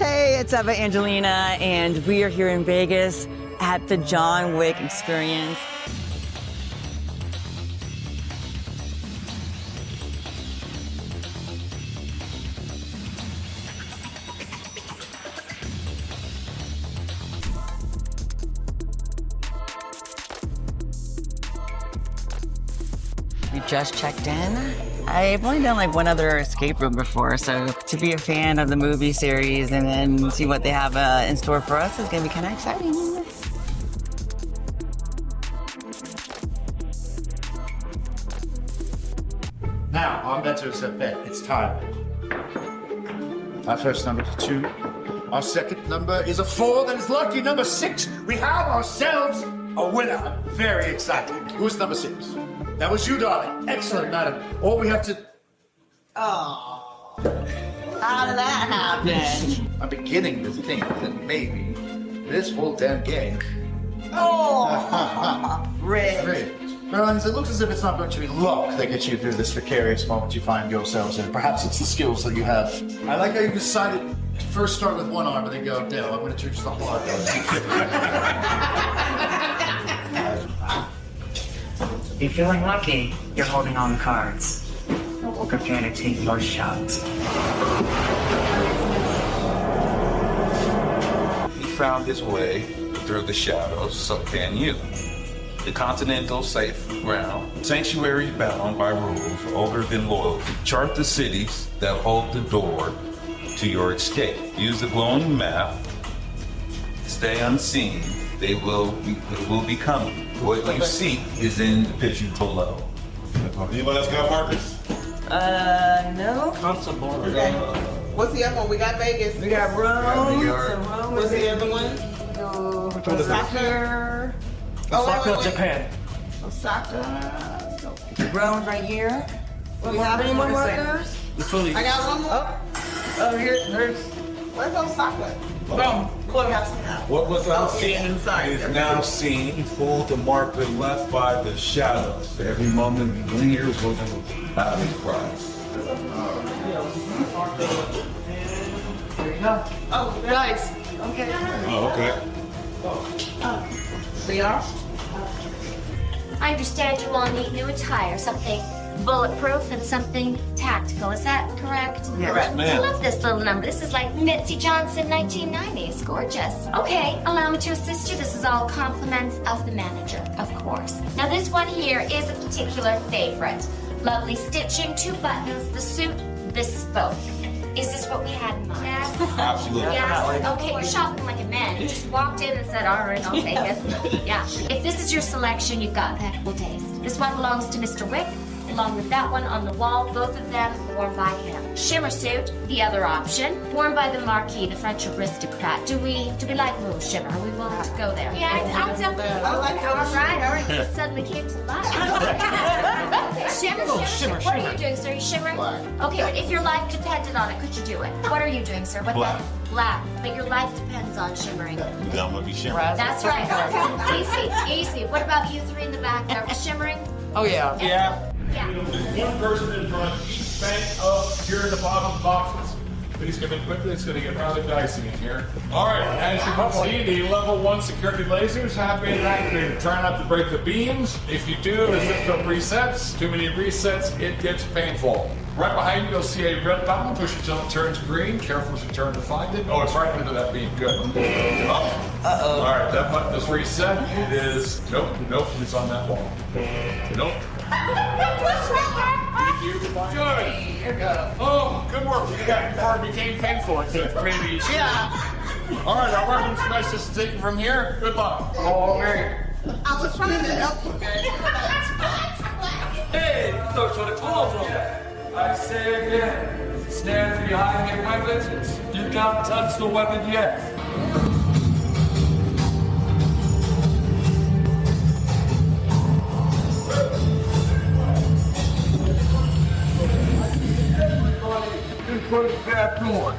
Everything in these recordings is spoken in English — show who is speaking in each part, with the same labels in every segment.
Speaker 1: Hey, it's Angelina, and we are here in Vegas at the John Wick Experience. We just checked in. I've only done like one other escape room before, so to be a fan of the movie series and then see what they have in store for us is gonna be kind of exciting.
Speaker 2: Now, our mentors have bet. It's time. Our first number is 2. Our second number is a 4. That is lucky number 6. We have ourselves a winner. I'm very excited. Who's number 6? That was you, darling. Excellent, madam. All we have to...
Speaker 1: Oh, how did that happen?
Speaker 2: I'm beginning to think that maybe this whole damn game...
Speaker 1: Oh, Rick.
Speaker 2: Merlins, it looks as if it's not going to be luck that gets you through this precarious moment you find yourselves in. Perhaps it's the skills that you have. I like how you decided to first start with one arm and then go, no, I'm going to choose the hard arm.
Speaker 3: If you're feeling lucky, you're holding on cards. We'll prepare to take more shots.
Speaker 4: He found his way through the shadows, so can you. The continental safe ground, sanctuaries bound by rules older than loyalty. Chart the cities that hold the door to your escape. Use the glowing map. Stay unseen. They will be coming. What you seek is in the picture below.
Speaker 5: Anybody else got markers?
Speaker 1: No.
Speaker 3: Constable.
Speaker 6: Okay. What's the other one? We got Vegas.
Speaker 1: We got Rome.
Speaker 6: What's the other one?
Speaker 1: Osaka.
Speaker 6: Osaka,
Speaker 3: Japan.
Speaker 6: Osaka.
Speaker 1: Rome's right here.
Speaker 6: Do we have any more markers? I got one more.
Speaker 1: Oh, there's.
Speaker 6: Where's Osaka?
Speaker 1: Boom.
Speaker 5: What was unseen is now seen. Pull the marker left by the shadows. Every moment lingers with a battle prize.
Speaker 1: There you go.
Speaker 6: Oh, nice.
Speaker 1: Okay.
Speaker 5: Oh, okay.
Speaker 6: We are?
Speaker 7: I understand you all need new attire, something bulletproof and something tactical. Is that correct?
Speaker 6: Correct.
Speaker 7: I love this little number. This is like Mitzi Johnson, 1990. It's gorgeous. Okay, allow me to assist you. This is all compliments of the manager, of course. Now this one here is a particular favorite. Lovely stitching, 2 buttons, the suit bespoke. Is this what we had in mind? Yes.
Speaker 5: Absolutely.
Speaker 7: Yes. Okay, you're shopping like a man. You just walked in and said, all right, I'll take it. Yeah. If this is your selection, you've got impeccable taste. This one belongs to Mr. Wick, along with that one on the wall, both of them worn by him. Shimmer Suit, the other option, worn by the Marquis, the French aristocrat. Do we like Rouge Shimmer? Are we willing to go there? Yeah, I'll definitely. All right. You suddenly came to life. Shimmer. What are you doing, sir? Are you shimmering? Okay, but if your life depended on it, could you do it? What are you doing, sir? What
Speaker 5: Black.
Speaker 7: Black. But your life depends on shimmering.
Speaker 5: I'm gonna be shimmering.
Speaker 7: That's right. Easy. What about you 3 in the back there? Shimmering?
Speaker 1: Oh, yeah.
Speaker 7: Yeah.
Speaker 8: One person in front of each bank of secure deposit boxes. Please come in quickly, it's going to get rather dicey in here. All right, as you can see, the level 1 security lasers have been activated. Try not to break the beams. If you do, the zip code resets. Too many resets, it gets painful. Right behind you, you'll see a red button. Push it till it turns green. Careful as you turn to find it. Oh, it's right under that beam. Good. Uh-oh. All right, that button is reset. It is... Nope, it's on that wall. Nope. Good. Oh, good work. You got before it became painful. I think maybe. Yeah. All right, our weapons nice to take it from here. Good luck. Oh, okay.
Speaker 6: I was trying to help you.
Speaker 9: Hey, those are the tools on that. I say again, stand behind your weapons. You can't touch the weapon yet.
Speaker 8: Close that door.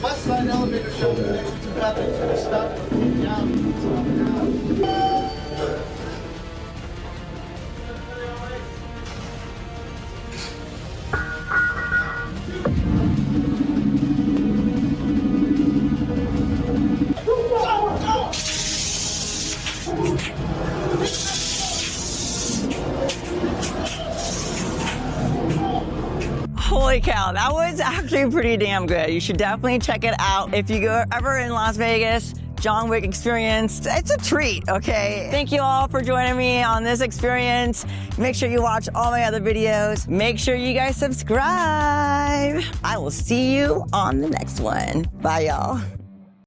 Speaker 2: West side elevator shows the next two bathrooms are stuck down.
Speaker 1: Holy cow, that was actually pretty damn good. You should definitely check it out. If you go ever in Las Vegas, John Wick experience, it's a treat, okay? Thank you all for joining me on this experience. Make sure you watch all my other videos. Make sure you guys subscribe. I will see you on the next one. Bye, y'all.